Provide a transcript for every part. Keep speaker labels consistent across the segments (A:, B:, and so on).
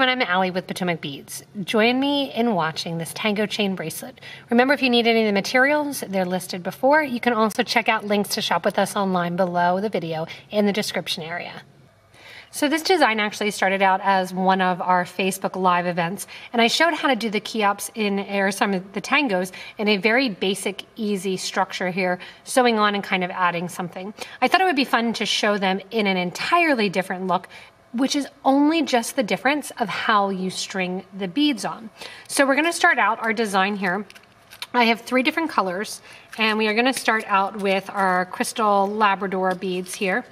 A: everyone, I'm Allie with Potomac Beads. Join me in watching this Tango Chain Bracelet. Remember, if you need any of the materials, they're listed before. You can also check out links to shop with us online below the video in the description area. So this design actually started out as one of our Facebook Live events, and I showed how to do the kiops or some of the tangos in a very basic, easy structure here, sewing on and kind of adding something. I thought it would be fun to show them in an entirely different look, which is only just the difference of how you string the beads on. So we're gonna start out our design here. I have 3 different colors, and we are gonna start out with our crystal Labrador beads here.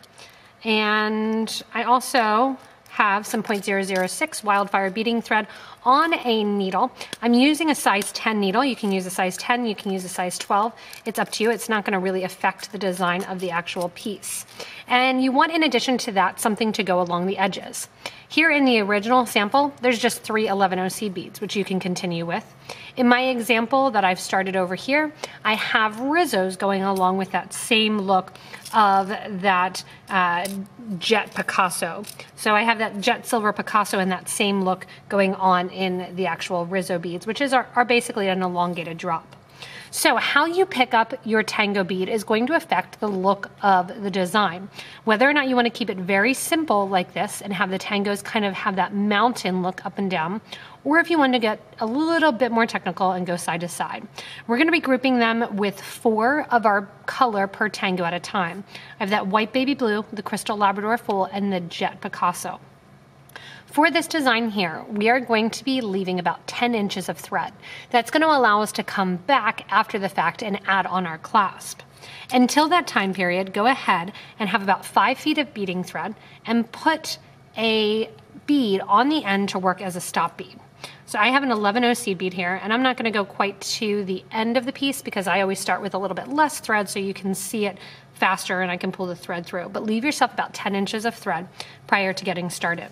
A: And I also have some 0.006 Wildfire beading thread on a needle. I'm using a size 10 needle. You can use a size 10, you can use a size 12. It's up to you. It's not gonna really affect the design of the actual piece. And you want, in addition to that, something to go along the edges. Here in the original sample, there's just 3 11 seed beads, which you can continue with. In my example that I've started over here, I have Rizos going along with that same look of that jet Picasso. So I have that jet silver Picasso and that same look going on in the actual Rizo beads, which is are basically an elongated drop. So how you pick up your tango bead is going to affect the look of the design. Whether or not you want to keep it very simple like this and have the tangos kind of have that mountain look up and down, or if you want to get a little bit more technical and go side to side. We're going to be grouping them with 4 of our color per tango at a time. I have that white baby blue, the crystal Labrador full, and the jet Picasso. For this design here, we are going to be leaving about 10 inches of thread. That's going to allow us to come back after the fact and add on our clasp. Until that time period, go ahead and have about 5 feet of beading thread and put a bead on the end to work as a stop bead. So I have an 11 seed bead here, and I'm not going to go quite to the end of the piece because I always start with a little bit less thread so you can see it faster and I can pull the thread through. But leave yourself about 10 inches of thread prior to getting started.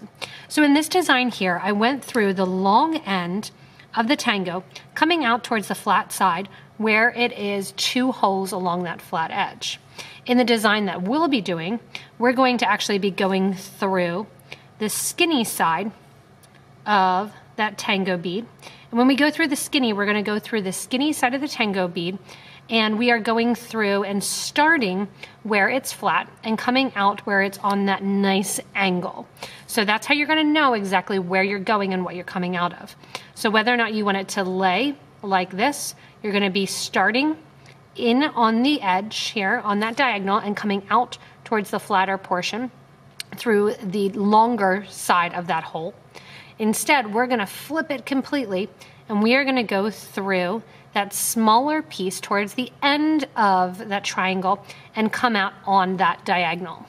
A: So in this design here, I went through the long end of the tango, coming out towards the flat side where it is 2 holes along that flat edge. In the design that we'll be doing, we're going to actually be going through the skinny side of that tango bead. And when we go through the skinny, we're going to go through the skinny side of the tango bead, and we are going through and starting where it's flat and coming out where it's on that nice angle. So that's how you're going to know exactly where you're going and what you're coming out of. So whether or not you want it to lay like this, you're going to be starting in on the edge here on that diagonal and coming out towards the flatter portion through the longer side of that hole. Instead, we're going to flip it completely, and we are going to go through that smaller piece towards the end of that triangle and come out on that diagonal.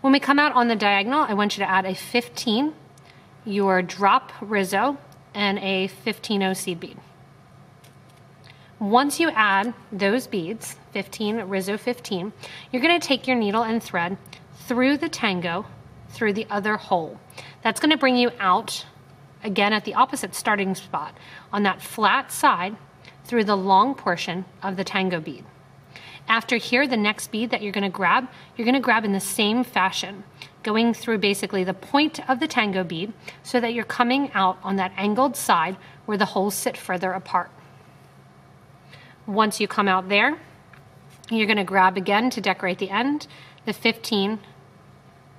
A: When we come out on the diagonal, I want you to add a 15, your drop Rizo, and a 15 seed bead. Once you add those beads, 15, Rizo 15, you're going to take your needle and thread through the tango, through the other hole. That's going to bring you out, again, at the opposite starting spot, on that flat side, through the long portion of the tango bead. After here, the next bead that you're going to grab in the same fashion, going through basically the point of the tango bead so that you're coming out on that angled side where the holes sit further apart. Once you come out there, you're going to grab again to decorate the end, the 15,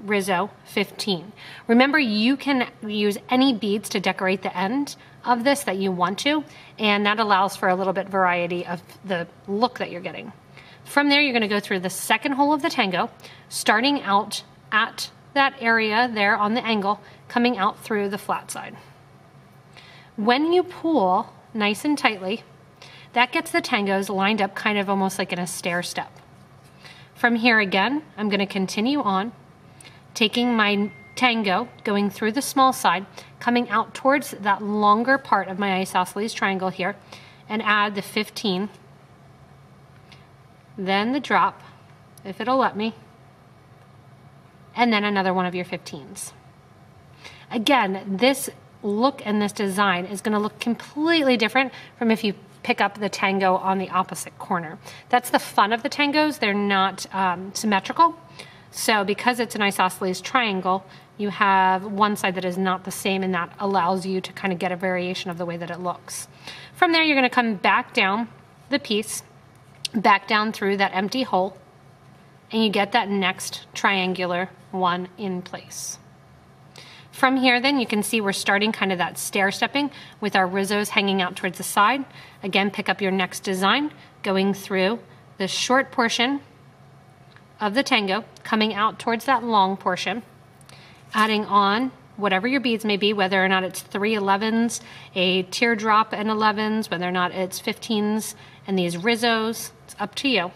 A: Rizo 15. Remember, you can use any beads to decorate the end of this that you want to, and that allows for a little bit variety of the look that you're getting. From there, you're going to go through the second hole of the tango, starting out at that area there on the angle, coming out through the flat side. When you pull nice and tightly, that gets the tangos lined up kind of almost like in a stair step. From here again, I'm going to continue on, taking my tango, going through the small side, coming out towards that longer part of my isosceles triangle here, and add the 15, then the drop, if it'll let me, and then another one of your 15s. Again, this look and this design is going to look completely different from if you pick up the tango on the opposite corner. That's the fun of the tangos. They're not symmetrical. So because it's an isosceles triangle, you have one side that is not the same, and that allows you to kind of get a variation of the way that it looks. From there, you're going to come back down the piece, back down through that empty hole, and you get that next triangular one in place. From here then, you can see we're starting kind of that stair stepping with our Rizos hanging out towards the side. Again, pick up your next design, going through the short portion of the tango, coming out towards that long portion, adding on whatever your beads may be, whether or not it's 3 11s, a teardrop and 11s, whether or not it's 15s and these Rizos, it's up to you.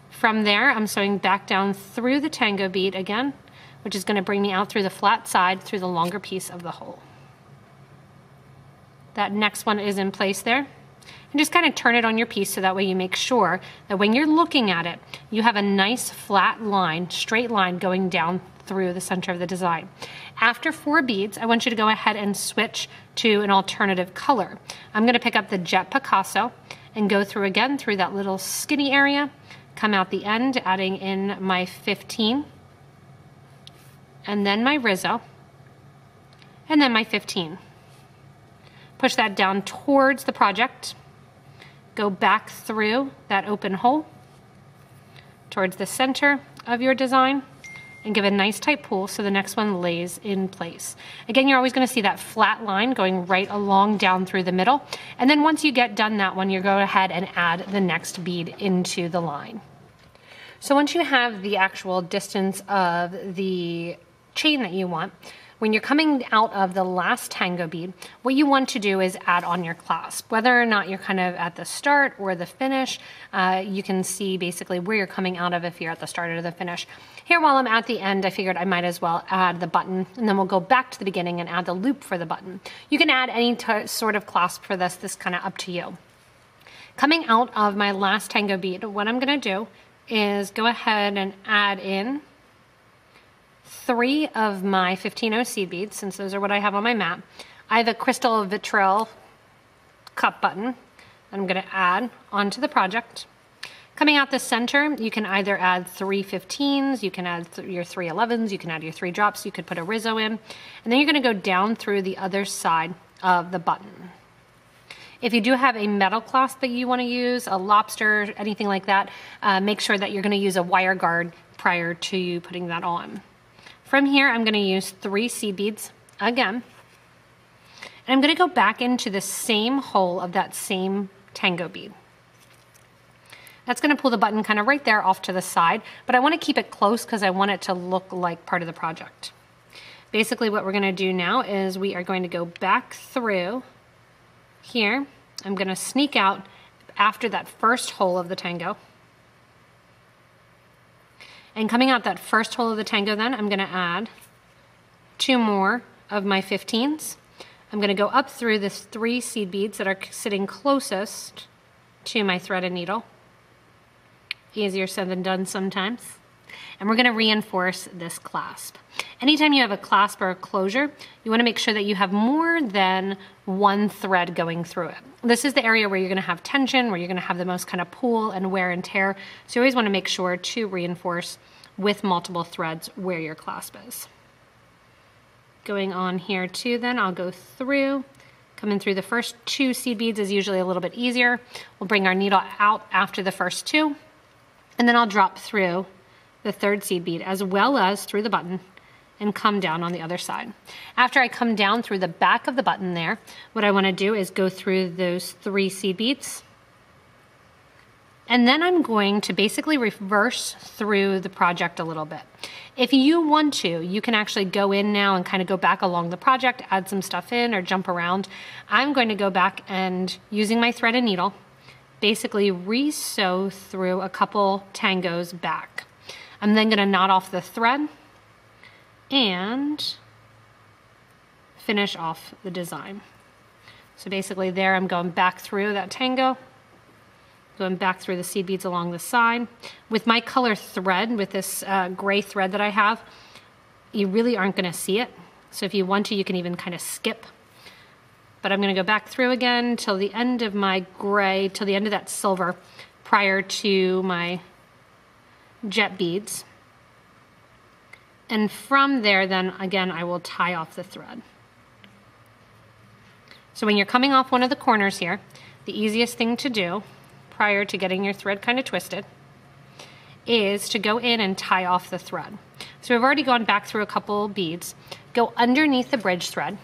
A: From there, I'm sewing back down through the tango bead again, which is going to bring me out through the flat side, through the longer piece of the hole. That next one is in place there. And just kind of turn it on your piece so that way you make sure that when you're looking at it, you have a nice flat line, straight line going down through the center of the design. After 4 beads, I want you to go ahead and switch to an alternative color. I'm going to pick up the Jet Picasso and go through again through that little skinny area, come out the end, adding in my 15, and then my Rizzo, and then my 15. Push that down towards the project, go back through that open hole towards the center of your design, and give a nice tight pull so the next one lays in place. Again, you're always going to see that flat line going right along down through the middle. And then once you get done that one, you go ahead and add the next bead into the line. So once you have the actual distance of the chain that you want, when you're coming out of the last tango bead, what you want to do is add on your clasp. Whether or not you're kind of at the start or the finish, you can see basically where you're coming out of if you're at the start or the finish. Here, while I'm at the end, I figured I might as well add the button, and then we'll go back to the beginning and add the loop for the button. You can add any sort of clasp for this kind of up to you. Coming out of my last tango bead, what I'm going to do is go ahead and add in 3 of my 15-0 seed beads, since those are what I have on my mat. I have a crystal vitriol cup button I'm going to add onto the project. Coming out the center, you can either add 3 15s, you can add your 3 11s, you can add your 3 drops, you could put a Rizzo in, and then you're going to go down through the other side of the button. If you do have a metal clasp that you want to use, a lobster, anything like that, make sure that you're going to use a wire guard prior to putting that on. From here, I'm going to use 3 seed beads again, and I'm going to go back into the same hole of that same tango bead. That's going to pull the button kind of right there off to the side, but I want to keep it close because I want it to look like part of the project. Basically what we're going to do now is we are going to go back through here. I'm going to sneak out after that first hole of the tango. And coming out that first hole of the tango then, I'm going to add 2 more of my 15s. I'm going to go up through the 3 seed beads that are sitting closest to my thread and needle. Easier said than done sometimes. And we're going to reinforce this clasp. Anytime you have a clasp or a closure, you want to make sure that you have more than 1 thread going through it. This is the area where you're going to have tension, where you're going to have the most kind of pull and wear and tear. So you always want to make sure to reinforce with multiple threads where your clasp is. Going on here too then, I'll go through. Coming through the first 2 seed beads is usually a little bit easier. We'll bring our needle out after the first 2. And then I'll drop through the 3rd seed bead as well as through the button and come down on the other side. After I come down through the back of the button there, what I want to do is go through those 3 seed beads. And then I'm going to basically reverse through the project a little bit. If you want to, you can actually go in now and kind of go back along the project, add some stuff in or jump around. I'm going to go back and, using my thread and needle, basically re-sew through a couple tangos back. I'm then going to knot off the thread and finish off the design. So basically there I'm going back through that tango, going back through the seed beads along the side. With my color thread, with this gray thread that I have, you really aren't going to see it. So if you want to, you can even kind of skip. But I'm going to go back through again till the end of my gray, till the end of that silver, prior to my jet beads. And from there, then again, I will tie off the thread. So when you're coming off one of the corners here, the easiest thing to do prior to getting your thread kind of twisted is to go in and tie off the thread. So we've already gone back through a couple beads. Go underneath the bridge thread,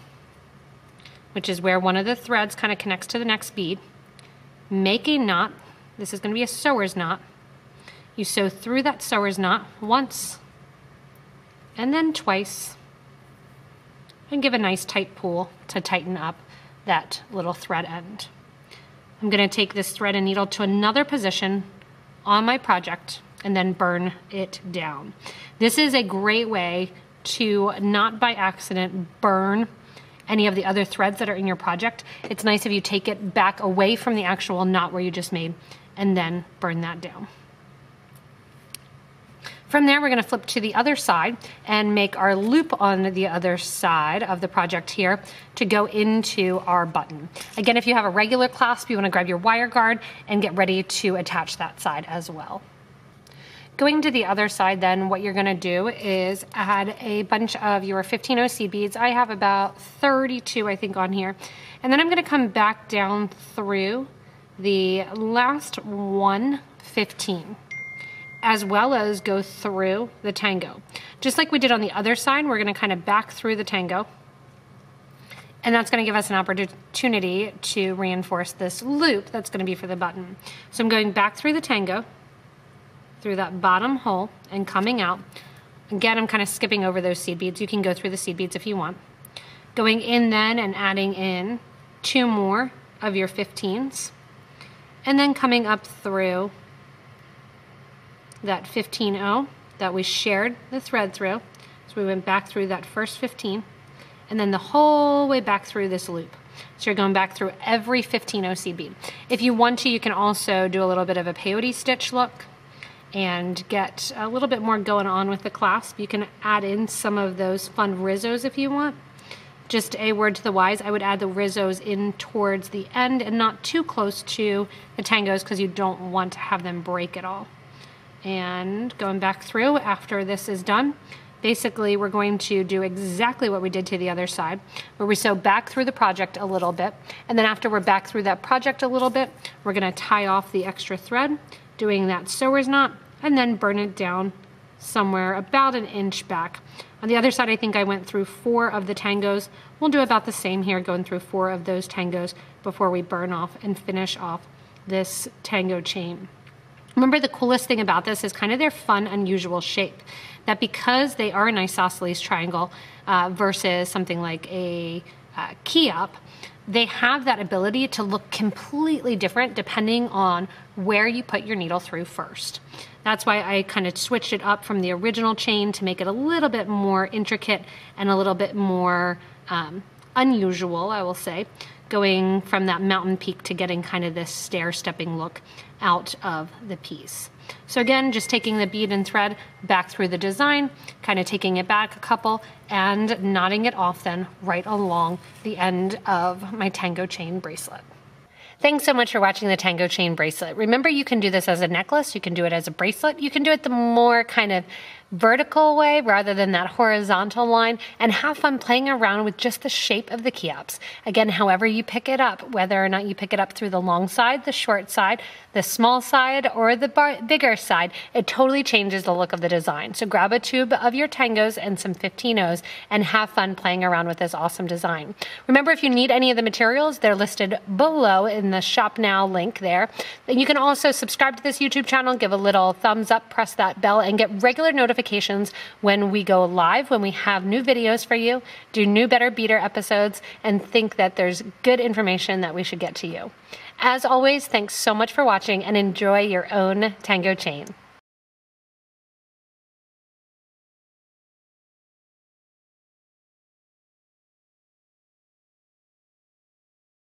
A: which is where one of the threads kind of connects to the next bead. Make a knot. This is going to be a sewer's knot. You sew through that sewer's knot once and then twice, and give a nice tight pull to tighten up that little thread end. I'm going to take this thread and needle to another position on my project and then burn it down. This is a great way to not by accident burn any of the other threads that are in your project. It's nice if you take it back away from the actual knot where you just made and then burn that down. From there, we're going to flip to the other side and make our loop on the other side of the project here to go into our button. Again, if you have a regular clasp, you want to grab your wire guard and get ready to attach that side as well. Going to the other side then, what you're going to do is add a bunch of your 15 seed beads. I have about 32, I think, on here. And then I'm going to come back down through the last 115. As well as go through the tango. Just like we did on the other side, we're going to kind of back through the tango. And that's going to give us an opportunity to reinforce this loop that's going to be for the button. So I'm going back through the tango, through that bottom hole, and coming out. Again, I'm kind of skipping over those seed beads. You can go through the seed beads if you want. Going in then and adding in 2 more of your 15s. And then coming up through that 15-0 that we shared the thread through. So we went back through that first 15 and then the whole way back through this loop. So you're going back through every 15-0 seed bead. If you want to, you can also do a little bit of a peyote stitch look and get a little bit more going on with the clasp. You can add in some of those fun Rizos if you want. Just a word to the wise, I would add the Rizos in towards the end and not too close to the tangos because you don't want to have them break at all. And going back through after this is done, basically we're going to do exactly what we did to the other side, where we sew back through the project a little bit, and then after we're back through that project a little bit, we're going to tie off the extra thread, doing that sewer's knot, and then burn it down somewhere about 1 inch back. On the other side, I think I went through 4 of the tangos. We'll do about the same here, going through 4 of those tangos before we burn off and finish off this tango chain. Remember, the coolest thing about this is kind of their fun, unusual shape. That because they are an isosceles triangle versus something like a key up, they have that ability to look completely different depending on where you put your needle through first. That's why I kind of switched it up from the original chain to make it a little bit more intricate and a little bit more unusual, I will say, going from that mountain peak to getting kind of this stair-stepping look out of the piece. So again, just taking the bead and thread back through the design, kind of taking it back a couple and knotting it off then right along the end of my Tango Chain Bracelet. Thanks so much for watching the Tango Chain Bracelet. Remember, you can do this as a necklace, you can do it as a bracelet, you can do it the more kind of vertical way rather than that horizontal line, and have fun playing around with just the shape of the key-ups. Again, however you pick it up, whether or not you pick it up through the long side, the short side, the small side, or the bigger side, it totally changes the look of the design. So grab a tube of your tangos and some 15-0s and have fun playing around with this awesome design. Remember, if you need any of the materials, they're listed below in the Shop Now link there. And you can also subscribe to this YouTube channel, give a little thumbs up, press that bell, and get regular notifications when we go live, when we have new videos for you, do new Better Beater episodes, and think that there's good information that we should get to you. As always, thanks so much for watching and enjoy your own Tango Chain.